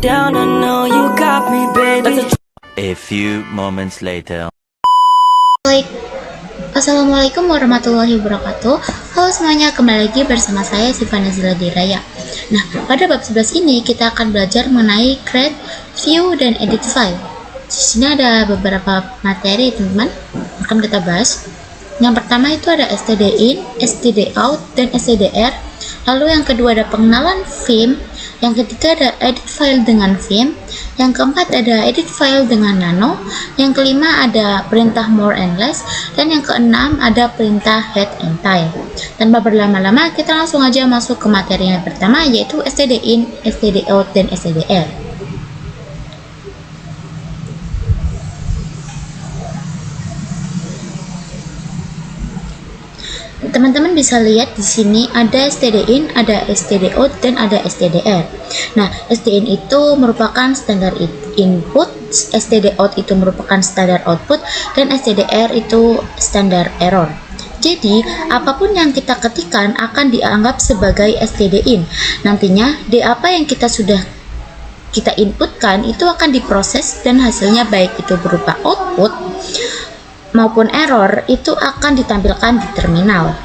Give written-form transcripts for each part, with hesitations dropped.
down, I know you got me, baby. A few moments later. Assalamualaikum warahmatullahi wabarakatuh. Halo semuanya, kembali lagi bersama saya Siva Nazila Diraya. Nah, pada bab 11 ini kita akan belajar mengenai create, view, dan edit file. Di sini ada beberapa materi teman-teman akan kita bahas. Yang pertama itu ada std_in, std_out, dan stdr. Lalu yang kedua ada pengenalan theme. Yang ketiga ada edit file dengan theme. Yang keempat ada edit file dengan nano. Yang kelima ada perintah more and less. Dan yang keenam ada perintah head and tail. Tanpa berlama-lama kita langsung aja masuk ke materi yang pertama, yaitu std_in, std_out, dan stdr. Teman-teman bisa lihat di sini ada std_in, ada std_out, dan ada stdr. Nah, std_in itu merupakan standar input, std_out itu merupakan standar output, dan stdr itu standar error. Jadi, apapun yang kita ketikkan akan dianggap sebagai std_in. Nantinya, apa yang kita sudah kita inputkan itu akan diproses dan hasilnya baik itu berupa output maupun error itu akan ditampilkan di terminal.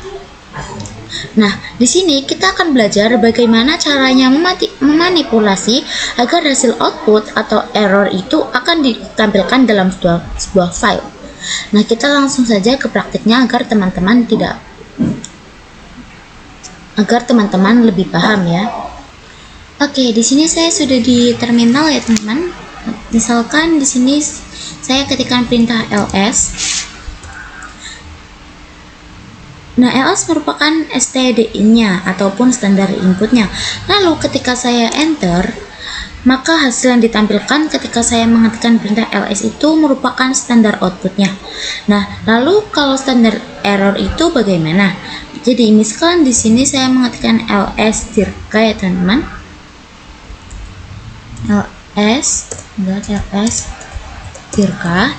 Nah, di sini kita akan belajar bagaimana caranya memanipulasi agar hasil output atau error itu akan ditampilkan dalam sebuah file. Nah, kita langsung saja ke praktiknya agar teman-teman lebih paham ya. Oke, di sini saya sudah di terminal ya teman-teman. Misalkan di sini saya ketikkan perintah ls. Nah, ls merupakan std_in-nya ataupun standar inputnya. Lalu ketika saya enter, maka hasil yang ditampilkan ketika saya mengetikkan perintah ls itu merupakan standar outputnya. Nah, lalu kalau standar error itu bagaimana? Jadi misalkan di sini saya mengetikkan ls dirka ya teman-teman. ls dirka.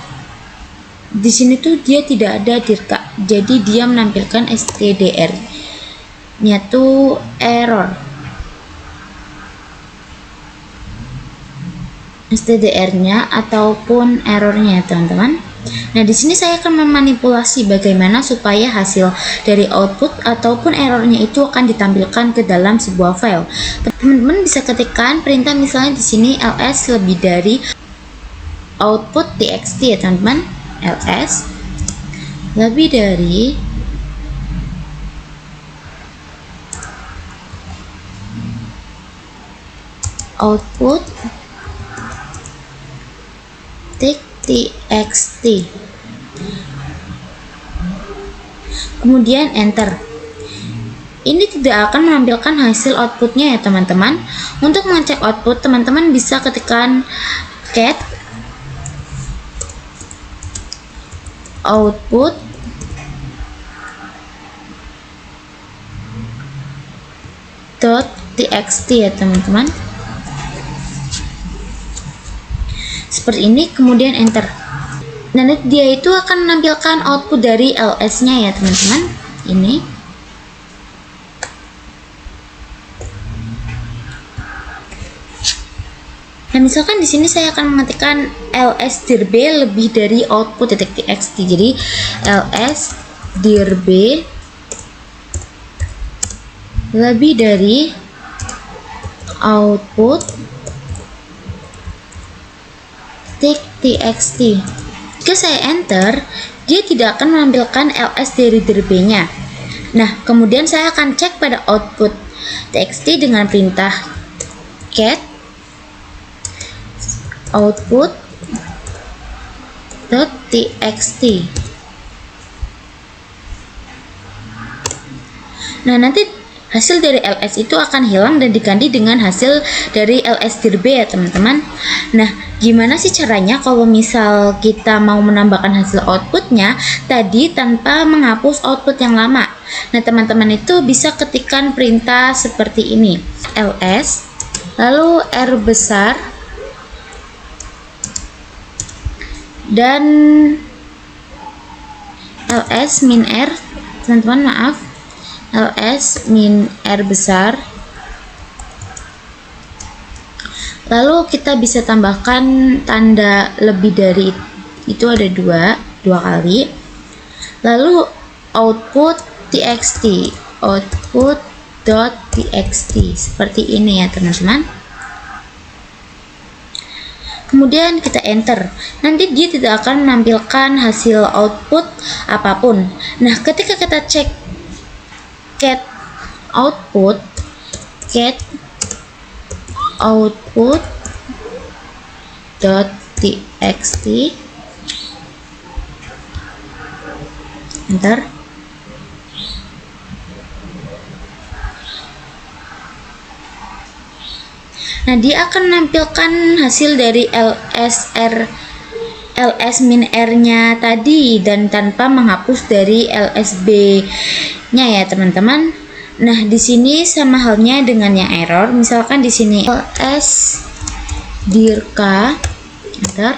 Di sini tuh dia tidak ada dirka, jadi dia menampilkan stdr-nya tuh error. stdr-nya ataupun errornya teman-teman. Nah, di sini saya akan memanipulasi bagaimana supaya hasil dari output ataupun errornya itu akan ditampilkan ke dalam sebuah file. Teman-teman bisa ketikkan perintah misalnya di sini ls lebih dari output txt ya teman-teman. ls lebih dari output txt, kemudian enter. Ini tidak akan menampilkan hasil outputnya ya teman-teman. Untuk mengecek output, teman-teman bisa ketikkan cat output .txt ya teman-teman. Seperti ini, kemudian enter. Nah, dia itu akan menampilkan output dari ls-nya ya teman-teman. Ini. Nah, misalkan di sini saya akan mengetikkan ls dir_b lebih dari output .txt. Jadi ls dir_b lebih dari output txt. Jika saya enter, dia tidak akan menampilkan ls dari dir_b-nya. Nah, kemudian saya akan cek pada output txt dengan perintah cat output .txt. Nah, nanti hasil dari ls itu akan hilang dan diganti dengan hasil dari ls dir_b ya teman-teman. Nah, gimana sih caranya kalau misal kita mau menambahkan hasil outputnya tadi tanpa menghapus output yang lama? Nah, teman-teman itu bisa ketikkan perintah seperti ini. ls lalu r besar dan ls min r, teman-teman maaf, ls min r besar Lalu kita bisa tambahkan tanda lebih dari itu, ada dua kali. Lalu output txt, output.txt seperti ini ya teman-teman. Kemudian kita enter. Nanti dia tidak akan menampilkan hasil output apapun. Nah, ketika kita cek cat output .txt, enter. Nah, dia akan menampilkan hasil dari ls-min-r-nya tadi dan tanpa menghapus dari lsb-nya ya teman-teman. Nah, di sini sama halnya dengan yang error. Misalkan di sini ls dirka, enter.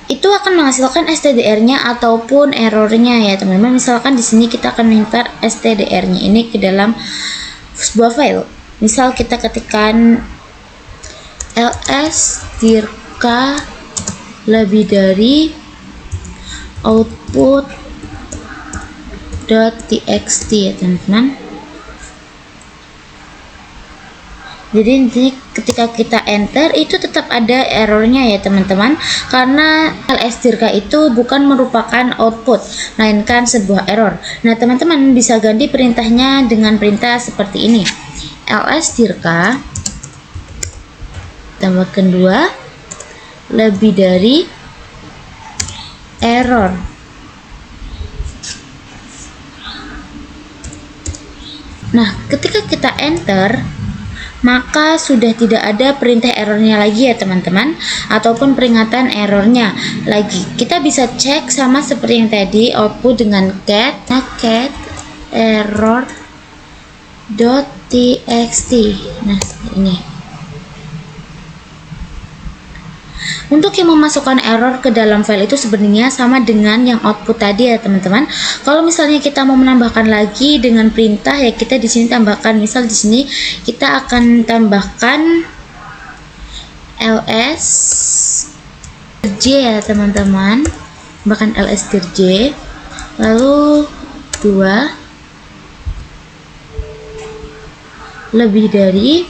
Itu akan menghasilkan stdr-nya ataupun errornya ya teman-teman. Misalkan di sini kita akan mengimport stdr-nya ini ke dalam sebuah file. Misal kita ketikkan ls dirka lebih dari output.txt ya teman-teman. Jadi nanti ketika kita enter itu tetap ada errornya ya teman-teman, karena ls dirka itu bukan merupakan output melainkan sebuah error. Nah, teman-teman bisa ganti perintahnya dengan perintah seperti ini. ls dirka tambahkan 2 lebih dari error. Nah, ketika kita enter maka sudah tidak ada perintah errornya lagi ya teman-teman, ataupun peringatan errornya lagi. Kita bisa cek sama seperti yang tadi, output dengan cat error.txt. Nah, ini untuk yang memasukkan error ke dalam file itu sebenarnya sama dengan yang output tadi ya teman-teman. Kalau misalnya kita mau menambahkan lagi dengan perintah ya, kita di sini tambahkan, misal di sini kita akan tambahkan ls j ya teman-teman, bahkan ls j, lalu 2 lebih dari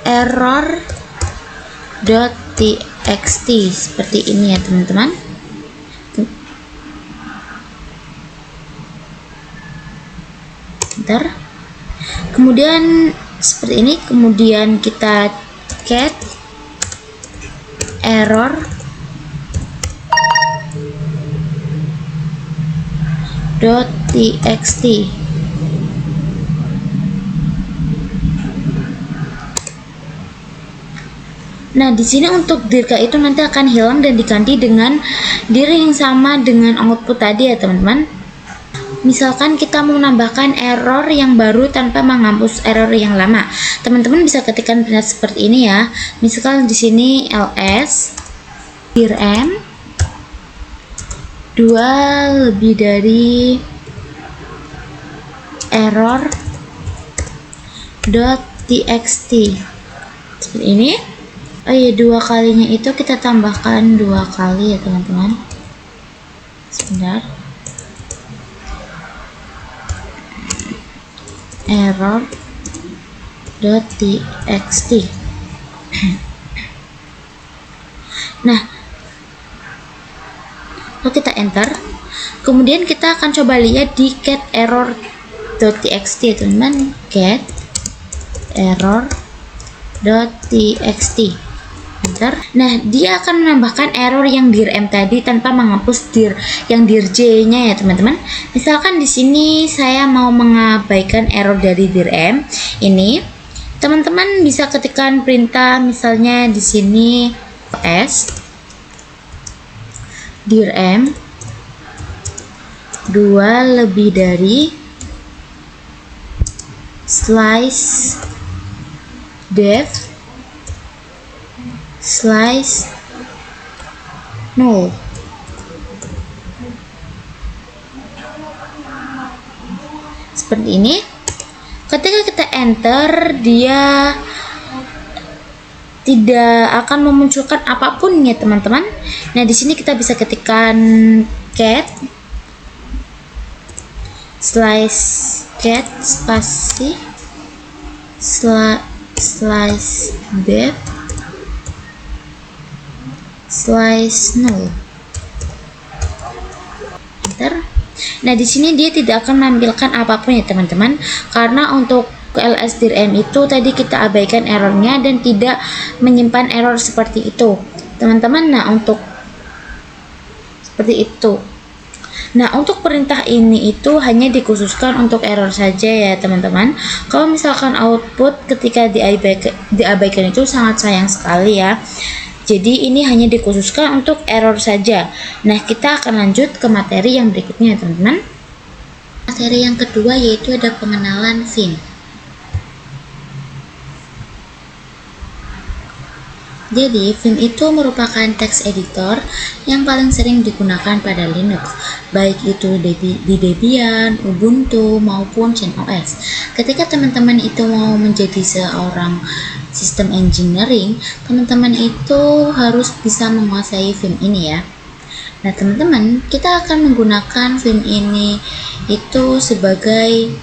error.txt seperti ini ya teman-teman. Bentar. Kemudian seperti ini, kemudian kita cat error.txt. Nah, di sini untuk dirka itu nanti akan hilang dan diganti dengan dir yang sama dengan output tadi ya teman-teman. Misalkan kita mau menambahkan error yang baru tanpa menghapus error yang lama, teman-teman bisa ketikkan perintah seperti ini ya. Misalkan di sini ls dirm 2 lebih dari error.txt seperti ini. Oh iya, 2 kalinya itu kita tambahkan 2 kali ya teman-teman. Sebentar. Error.txt. Nah, lalu kita enter. Kemudian kita akan coba lihat di cat error.txt ya teman-teman. Cat error.txt. Nah, dia akan menambahkan error yang dirm tadi tanpa menghapus dir yang dirj-nya ya teman-teman. Misalkan di sini saya mau mengabaikan error dari dirm ini, teman-teman bisa ketikkan perintah, misalnya di sini s dirm 2 lebih dari slice def slice null. Seperti ini. Ketika kita enter, dia tidak akan memunculkan apapun ya teman-teman. Nah di sini kita bisa ketikkan cat spasi slice depth slice null, enter. Nah di sini dia tidak akan menampilkan apapun ya teman-teman, karena untuk LSTRM itu tadi kita abaikan errornya dan tidak menyimpan error seperti itu teman-teman. Nah untuk seperti itu. Nah untuk perintah ini itu hanya dikhususkan untuk error saja ya teman-teman. Kalau misalkan output ketika diabaikan itu sangat sayang sekali ya. Jadi ini hanya dikhususkan untuk error saja. Nah kita akan lanjut ke materi yang berikutnya teman-teman. Materi yang kedua yaitu ada pengenalan Vim. Jadi, Vim itu merupakan text editor yang paling sering digunakan pada Linux, baik itu di Debian, Ubuntu, maupun CentOS. Ketika teman-teman itu mau menjadi seorang sistem engineering, teman-teman itu harus bisa menguasai Vim ini ya. Nah, teman-teman, kita akan menggunakan Vim ini itu sebagai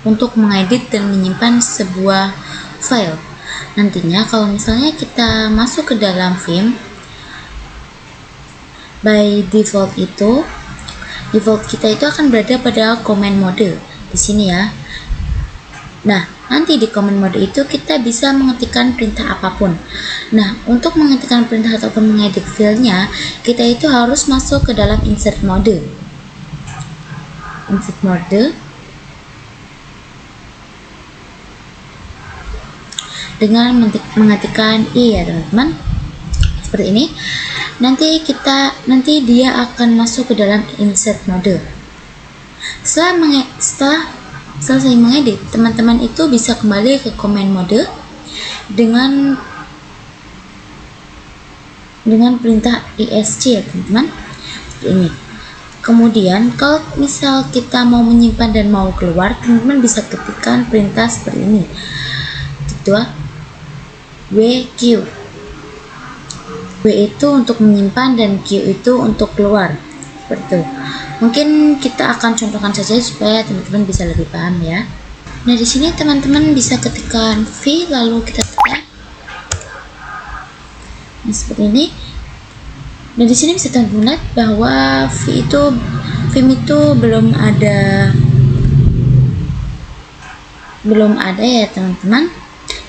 untuk mengedit dan menyimpan sebuah file. Nantinya kalau misalnya kita masuk ke dalam Vim, by default kita itu akan berada pada command mode di sini ya. Nah, nanti di command mode itu kita bisa mengetikkan perintah apapun. Nah, untuk mengetikkan perintah ataupun mengedit filenya, kita itu harus masuk ke dalam insert mode. Dengan mengetikkan i ya teman-teman, seperti ini. Nanti dia akan masuk ke dalam insert mode. Setelah selesai mengedit, teman-teman itu bisa kembali ke command mode dengan perintah isc ya teman-teman, seperti ini. Kemudian kalau misal kita mau menyimpan dan mau keluar, teman-teman bisa ketikkan perintah seperti ini, WQ. W itu untuk menyimpan dan Q itu untuk keluar. Seperti itu. Mungkin kita akan contohkan saja supaya teman-teman bisa lebih paham ya. Nah, di sini teman-teman bisa ketikkan V lalu kita tekan. Nah, seperti ini. Nah, di sini bisa teman-teman lihat bahwa Vim itu belum ada ya teman-teman.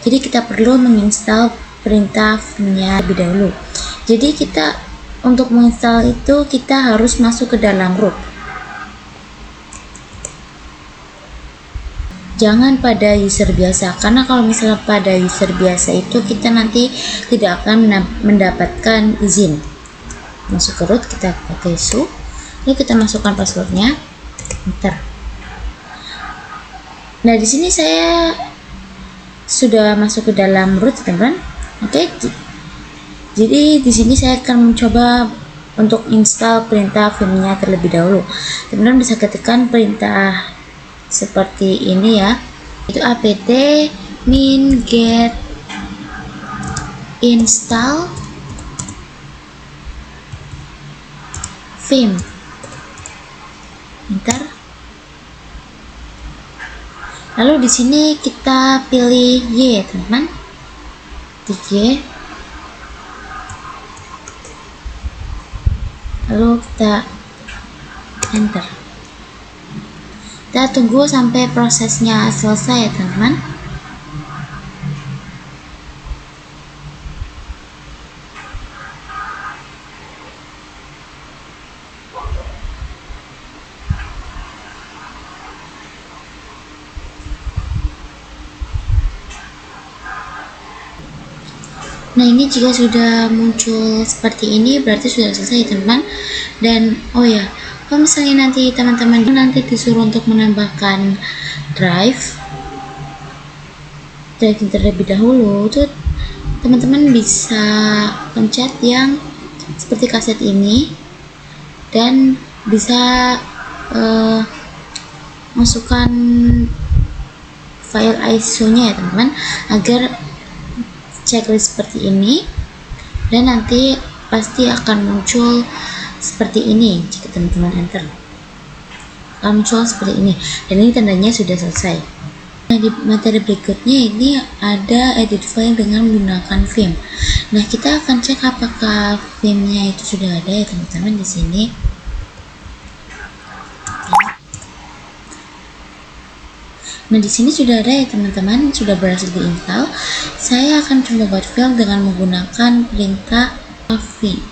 Jadi kita perlu menginstal perintah Vim-nya lebih dahulu. Jadi untuk menginstal itu kita harus masuk ke dalam root. Jangan pada user biasa, karena kalau misalnya pada user biasa itu kita nanti tidak akan mendapatkan izin. Masuk ke root, kita pakai su, lalu kita masukkan passwordnya, enter. Nah di sini saya sudah masuk ke dalam root teman-teman. Oke, jadi di sini saya akan mencoba untuk install perintah Vim-nya terlebih dahulu. Teman-teman bisa ketikkan perintah seperti ini ya, itu apt min get install Vim, enter. Lalu di sini kita pilih Y teman-teman, Y. Lalu kita enter. Kita tunggu sampai prosesnya selesai ya teman-teman. Nah ini jika sudah muncul seperti ini berarti sudah selesai teman-teman. Dan oh ya, kalau misalnya nanti teman-teman disuruh untuk menambahkan drive terlebih dahulu, tuh teman-teman bisa pencet yang seperti kaset ini dan bisa masukkan file ISO-nya ya teman-teman, agar checklist seperti ini, dan nanti pasti akan muncul seperti ini jika teman-teman enter. Akan muncul seperti ini, dan ini tandanya sudah selesai. Nah, di materi berikutnya ini ada edit file dengan menggunakan Vim. Nah, kita akan cek apakah Vim-nya itu sudah ada ya teman-teman di sini. Nah, di sini sudah ada ya teman-teman, sudah berhasil diinstal. Saya akan coba buat file dengan menggunakan perintah vim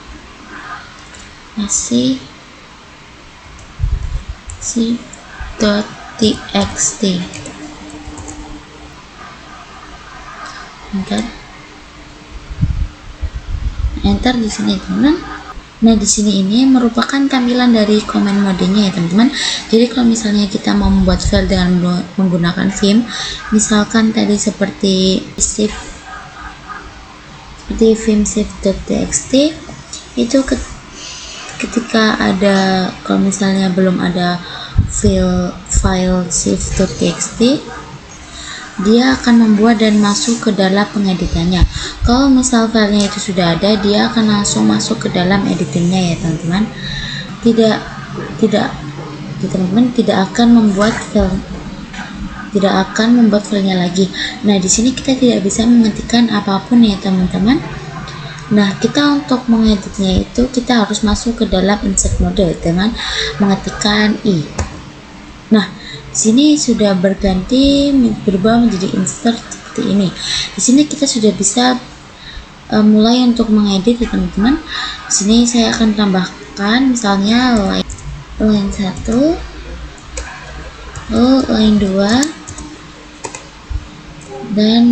c.txt. Enter di sini teman-teman. Nah, di sini ini merupakan tampilan dari command modenya ya teman-teman. Jadi kalau misalnya kita mau membuat file dengan menggunakan Vim, misalkan tadi seperti vim.txt, itu ketika ada, kalau misalnya belum ada file shift.txt, dia akan membuat dan masuk ke dalam pengeditannya. Kalau misal filenya itu sudah ada, dia akan langsung masuk ke dalam editingnya ya teman-teman. Tidak akan membuat filenya lagi. Nah, di sini kita tidak bisa mengetikkan apapun ya teman-teman. Nah, kita untuk mengeditnya itu kita harus masuk ke dalam insert mode dengan mengetikkan i. Nah, di sini sudah berubah menjadi insert seperti ini. Di sini kita sudah bisa mulai untuk mengedit ya teman-teman. Di sini saya akan tambahkan misalnya line 1, line 2, dan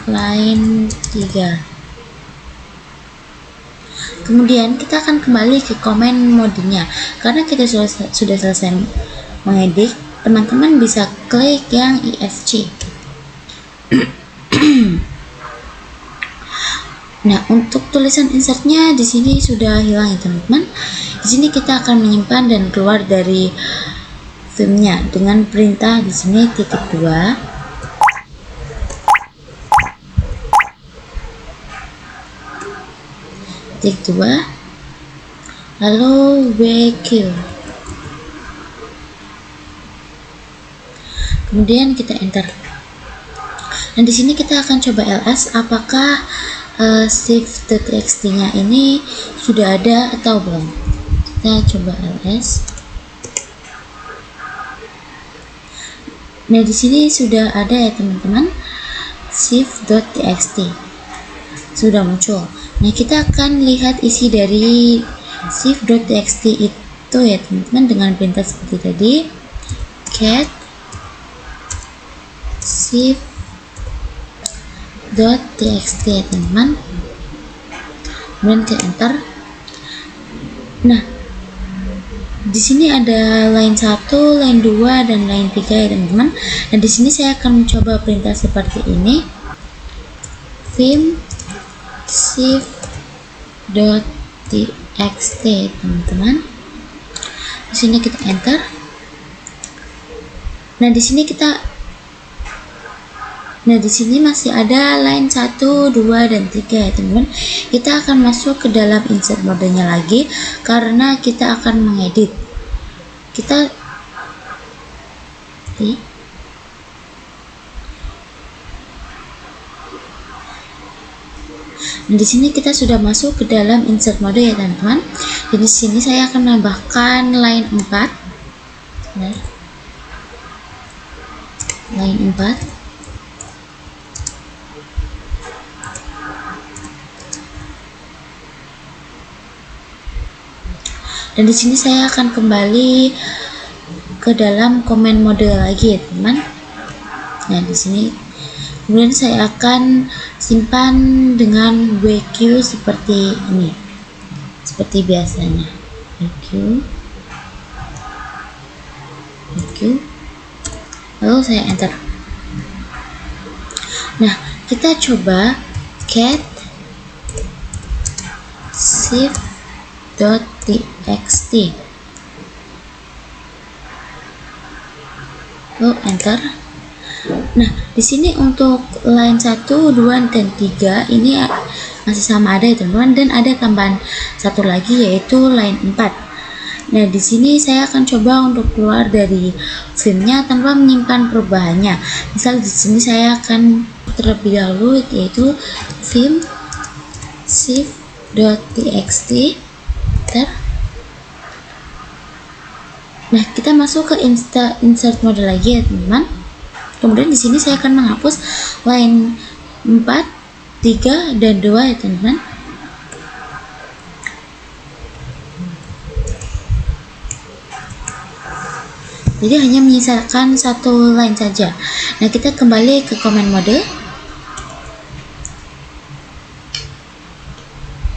line 3. Kemudian kita akan kembali ke command modenya. Karena kita sudah selesai mengedit, teman-teman bisa klik yang ESC. Nah, untuk tulisan insertnya di sini sudah hilang ya teman-teman. Di sini kita akan menyimpan dan keluar dari Vim-nya dengan perintah di sini _2. Lalu WQ, kemudian kita enter. Dan di sini kita akan coba ls apakah shift.txt nya ini sudah ada atau belum. Kita coba ls. Nah, di sini sudah ada ya teman-teman, shift.txt sudah muncul. Nah, kita akan lihat isi dari shift.txt itu ya teman-teman dengan perintah seperti tadi, cat shift.txt ya teman-teman. Kemudian kita enter. Nah, di sini ada line 1, line 2, dan line 3 ya teman-teman. Dan di sini saya akan mencoba perintah seperti ini, vim shift.txt teman-teman. Di sini kita enter. Nah, di sini masih ada line 1, 2, dan 3 ya teman-teman. Kita akan masuk ke dalam insert modenya lagi karena kita akan mengedit. Nah, di sini kita sudah masuk ke dalam insert mode ya teman-teman. Di sini saya akan menambahkan line 4. Line 4. Dan di sini saya akan kembali ke dalam command mode lagi ya teman. Nah, di sini kemudian saya akan simpan dengan WQ seperti ini, seperti biasanya. WQ, lalu saya enter. Nah, kita coba cat shift.txt. lalu enter. Nah, di sini untuk line 1, 2, dan 3 ini masih sama ada ya teman-teman, dan ada tambahan satu lagi yaitu line 4. Nah, di sini saya akan coba untuk keluar dari filmnya tanpa menyimpan perubahannya. Misal di sini saya akan terlebih dahulu yaitu film shift.txt. Nah, kita masuk ke insert mode lagi ya teman-teman. Kemudian di sini saya akan menghapus line 4, 3, dan 2 ya teman-teman. Jadi hanya menyisakan satu line saja. Nah, kita kembali ke command mode.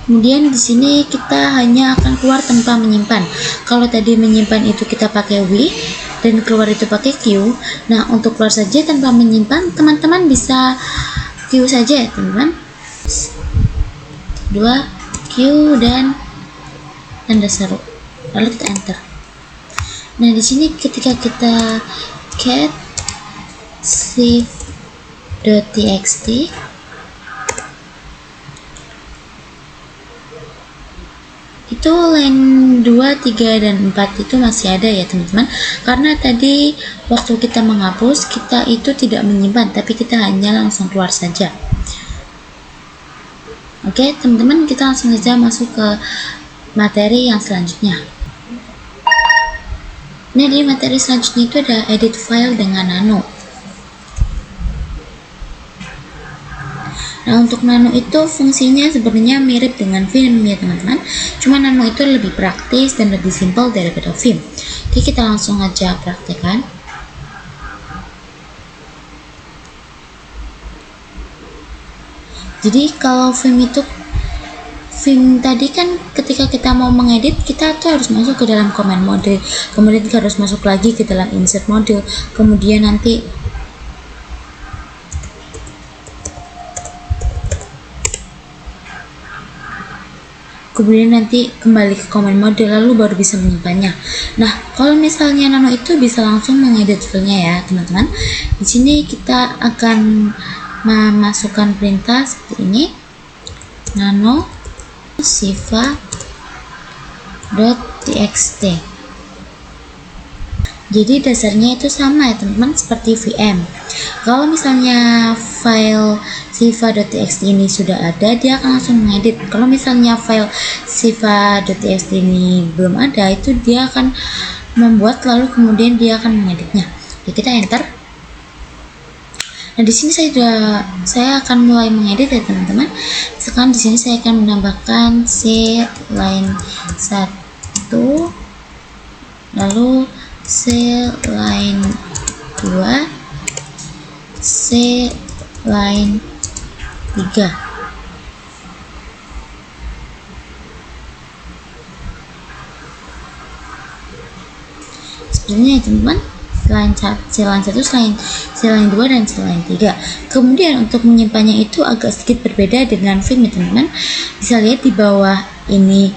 Kemudian di sini kita hanya akan keluar tanpa menyimpan. Kalau tadi menyimpan itu kita pakai W dan keluar itu pakai Q. Nah, untuk keluar saja tanpa menyimpan, teman-teman bisa Q saja ya teman-teman. 2 Q dan tanda seru. Lalu kita enter. Nah, di sini ketika kita cat shift.txt, itu line 2, 3, dan 4 itu masih ada ya teman-teman, karena tadi waktu kita menghapus kita itu tidak menyimpan tapi kita hanya langsung keluar saja. Oke teman-teman, kita langsung saja masuk ke materi yang selanjutnya. Nah, di materi selanjutnya itu ada edit file dengan Nano. Nah, untuk Nano itu fungsinya sebenarnya mirip dengan Vim ya teman-teman. Cuma Nano itu lebih praktis dan lebih simpel daripada Vim. Oke, kita langsung aja praktekkan. Jadi kalau Vim tadi kan ketika kita mau mengedit, kita tuh harus masuk ke dalam command mode, kemudian kita harus masuk lagi ke dalam insert mode, kemudian nanti kembali ke command mode, lalu baru bisa menyimpannya. Nah, kalau misalnya Nano itu bisa langsung mengedit filenya ya teman-teman. Di sini kita akan memasukkan perintah seperti ini, nano shiva.txt. Jadi dasarnya itu sama ya teman-teman, seperti VM. Kalau misalnya file shiva.txt ini sudah ada, dia akan langsung mengedit. Kalau misalnya file shiva.txt ini belum ada, itu dia akan membuat lalu kemudian dia akan mengeditnya. Jadi kita enter. Nah, di sini saya akan mulai mengedit ya teman-teman. Sekarang di sini saya akan menambahkan C line 1, lalu C line 2, C line 3. Sebenarnya ya teman-teman, C line 1, C line 2, dan C line 3. Kemudian untuk menyimpannya itu agak sedikit berbeda dengan Vim ya teman-teman. Bisa lihat di bawah ini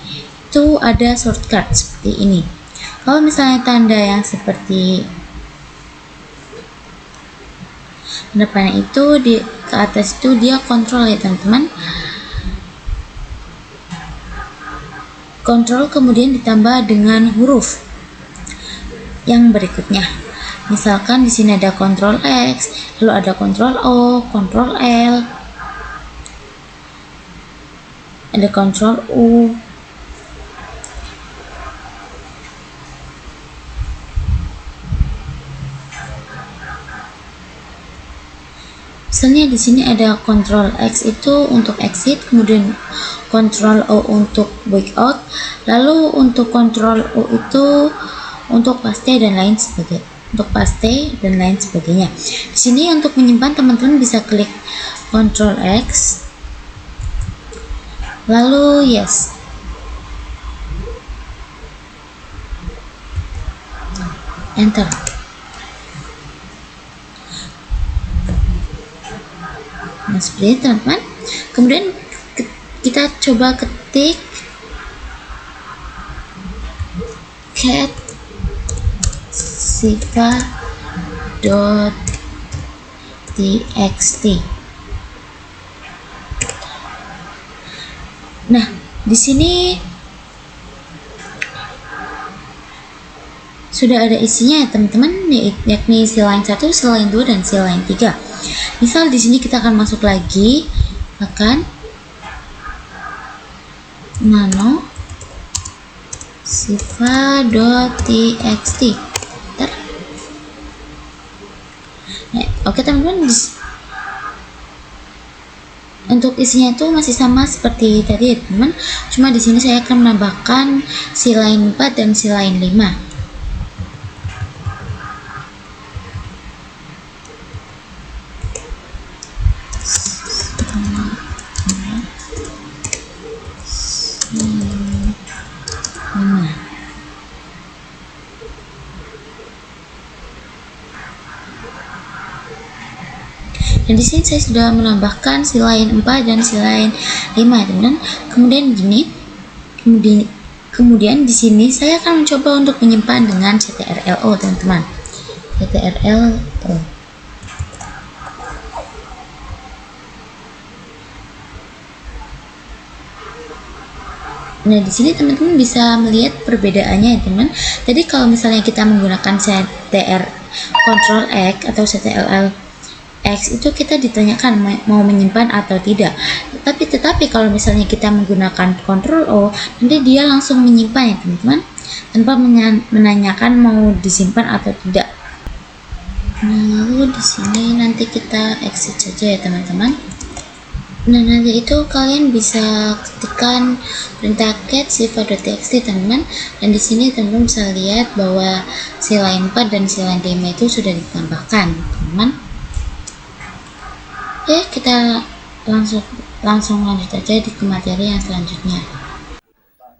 itu ada shortcut seperti ini. Kalau misalnya tanda yang seperti tanda panah itu ke atas itu dia kontrol ya teman-teman. Kontrol kemudian ditambah dengan huruf yang berikutnya. Misalkan di sini ada Ctrl X, lalu ada Ctrl O, Ctrl L, ada Ctrl U. Misalnya di sini ada Ctrl X itu untuk exit, kemudian Ctrl O untuk breakout, lalu untuk Ctrl U itu untuk paste dan lain sebagainya. Di sini untuk menyimpan teman-teman bisa klik Ctrl X, lalu yes. Enter. Nah, seperti itu teman-teman. Kemudian kita coba ketik cat shiva dot txt. Nah, di sini sudah ada isinya ya teman-teman, yakni si line 1, si line 2, dan si line 3. Misal di sini kita akan masuk lagi, akan nano siva.txt. Nah, oke teman-teman, untuk isinya itu masih sama seperti tadi ya teman, cuma di sini saya akan menambahkan si line 4 dan si line 5. Dan di sini saya sudah menambahkan si line 4 dan si line 5 teman-teman. Kemudian gini, kemudian di sini saya akan mencoba untuk menyimpan dengan ctrl-o teman-teman. ctrl-o. Nah, di sini teman-teman bisa melihat perbedaannya ya teman. Jadi kalau misalnya kita menggunakan ctr Ctrl X atau ctrl X itu kita ditanyakan mau menyimpan atau tidak. Tetapi kalau misalnya kita menggunakan Ctrl O, nanti dia langsung menyimpan ya teman-teman, tanpa menanyakan mau disimpan atau tidak. Nah, lalu di sini nanti kita exit saja ya teman-teman. Nah, nanti itu kalian bisa ketikkan perintah cat siva.txt teman-teman, dan di sini teman-teman bisa lihat bahwa si line 4 dan si line 5 itu sudah ditambahkan teman-teman. Oke, kita langsung lanjut aja ke materi yang selanjutnya.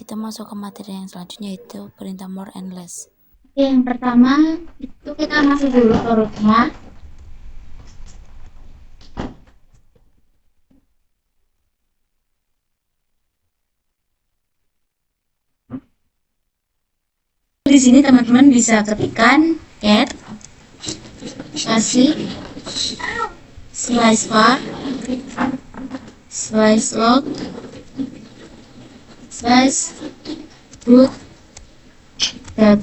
Kita masuk ke materi yang selanjutnya, yaitu perintah more and less. Oke, yang pertama itu kita masuk dulu ke rootnya. Di sini teman-teman bisa ketikkan cat kasih slice var, slice log, slice root dot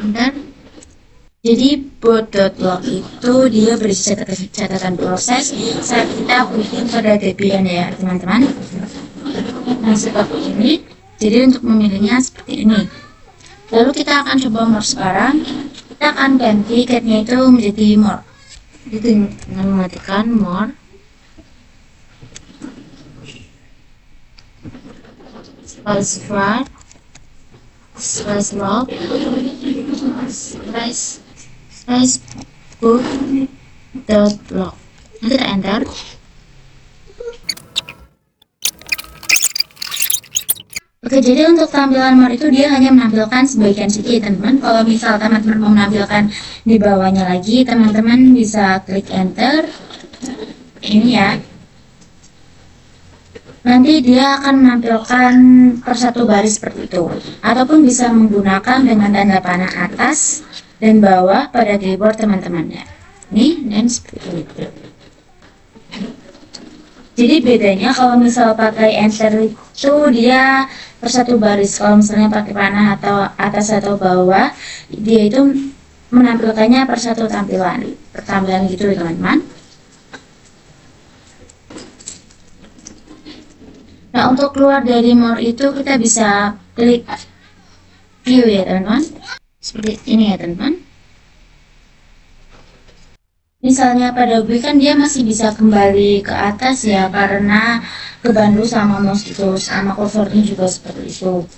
enter. Jadi boot.log itu dia berisi catatan proses saat kita bikin pada Debian ya teman-teman. Nah, seperti ini. Jadi untuk memilihnya seperti ini. Lalu kita akan coba more sekarang. Kita akan ganti cat-nya itu menjadi more. Jadi dengan mengetikkan more slice var, slice log, slice boot dot log. Nanti kita enter. Oke, jadi untuk tampilan more itu dia hanya menampilkan sebagian sedikit teman-teman. Kalau misal teman-teman mau menampilkan di bawahnya lagi, teman-teman bisa klik enter. Ini ya. Nanti dia akan menampilkan per satu baris seperti itu. Ataupun bisa menggunakan dengan tanda panah atas dan bawah pada keyboard teman-teman ya. Ini dan seperti itu. Jadi bedanya kalau misal pakai enter itu dia per satu baris, kalau misalnya pakai panah atau atas atau bawah dia itu menampilkannya per satu tampilan gitu teman-teman. Nah, untuk keluar dari more itu kita bisa klik view ya teman-teman, seperti ini ya teman-teman. Misalnya pada gue kan dia masih bisa kembali ke atas ya, karena kebantu sama mouse itu, sama kursornya juga seperti itu.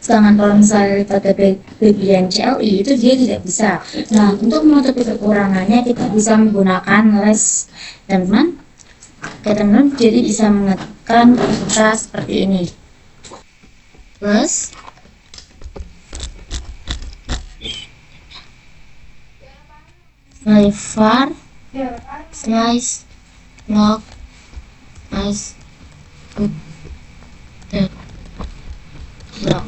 Sedangkan kalau misalnya pada Debian CLI itu dia tidak bisa. Nah, untuk menutupi kekurangannya kita bisa menggunakan less teman-teman. Oke teman-teman, jadi bisa mengetikkan kata seperti ini, plus slice var, slice log, slice boot dot log.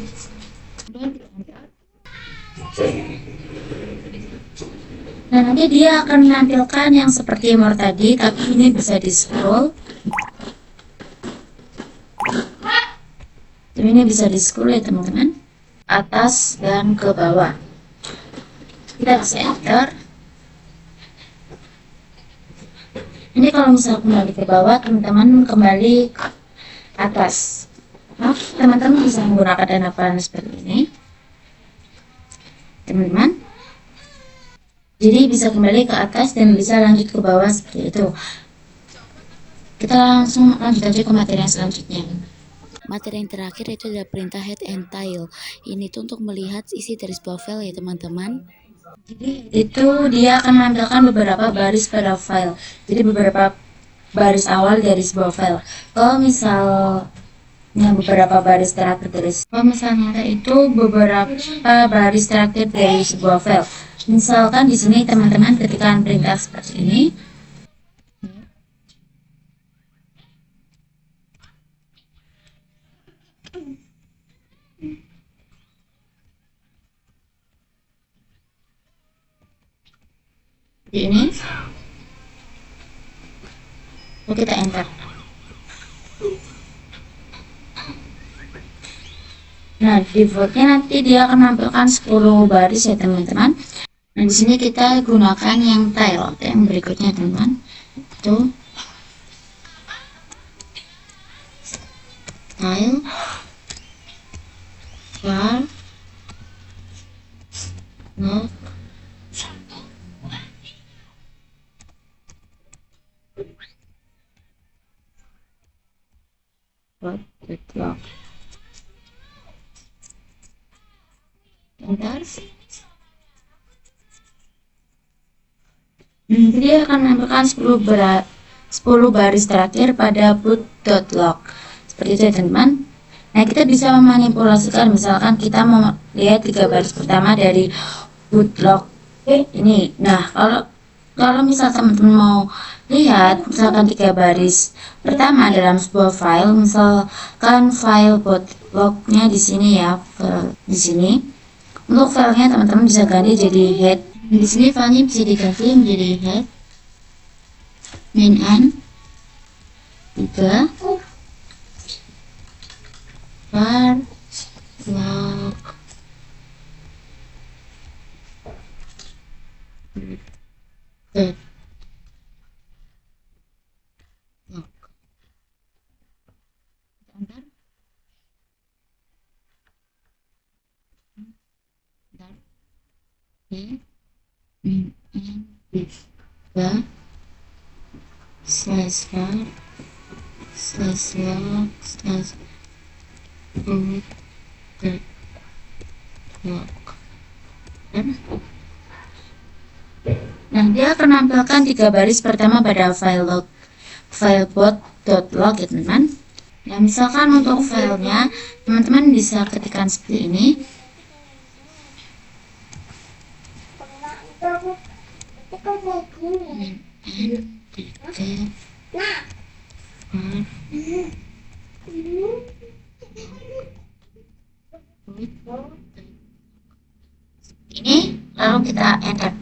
Nah, nanti dia akan menampilkan yang seperti emor tadi, tapi ini bisa di scroll. Tapi ini bisa di scroll ya teman-teman, atas dan ke bawah. Kita bisa enter. Ini kalau misal kembali ke bawah, teman-teman kembali ke atas. Nah, teman-teman bisa menggunakan dana plan seperti ini, teman-teman. Jadi bisa kembali ke atas dan bisa lanjut ke bawah seperti itu. Kita langsung lanjut aja ke materi yang selanjutnya. Materi yang terakhir itu adalah perintah head and tail. Ini tuh untuk melihat isi dari sebuah file ya teman-teman. Jadi itu dia akan menampilkan beberapa baris pada file. Jadi beberapa baris awal dari sebuah file. Kalau misalnya beberapa baris terakhir dari, kalau misalnya itu beberapa baris terakhir dari sebuah file. Misalkan di sini teman-teman ketikkan perintah seperti ini. Ini. Lalu kita enter. Nah, defaultnya nanti dia akan menampilkan 10 baris ya teman-teman. Nah, di sini kita gunakan yang tile yang berikutnya teman-teman. Itu tile var log deadlock. Enter. Dia akan menampilkan 10 baris terakhir pada boot.log. Seperti itu ya teman-teman. Nah, kita bisa memanipulasikan, misalkan kita mau lihat 3 baris pertama dari boot.log ini. Nah, kalau misal teman-teman mau lihat misalkan 3 baris pertama dalam sebuah file, misalkan file boot.log-nya di sini ya, di sini. Untuk filenya teman-teman bisa ganti jadi head. Di sini filenya bisa diganti menjadi head main an 3 var log deadlock. Slash var slash log slash boot deadlock. Nah, dia akan menampilkan 3 baris pertama pada file boot.log ya teman-teman. Nah, misalkan untuk filenya teman-teman bisa ketikkan seperti ini. Ini lalu kita enter.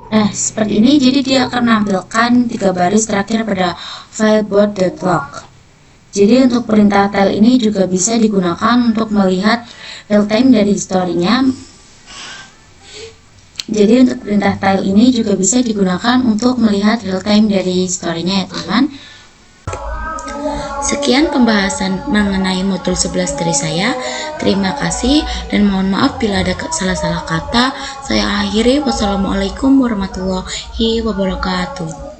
Nah, seperti ini. Jadi dia akan menampilkan 3 baris terakhir pada file boot.log. Jadi untuk perintah tile ini juga bisa digunakan untuk melihat real time dari historinya. Jadi untuk perintah tile ini juga bisa digunakan untuk melihat real time dari historinya ya teman. Sekian pembahasan mengenai modul 11 dari saya. Terima kasih dan mohon maaf bila ada salah-salah kata. Saya akhiri. Wassalamualaikum warahmatullahi wabarakatuh.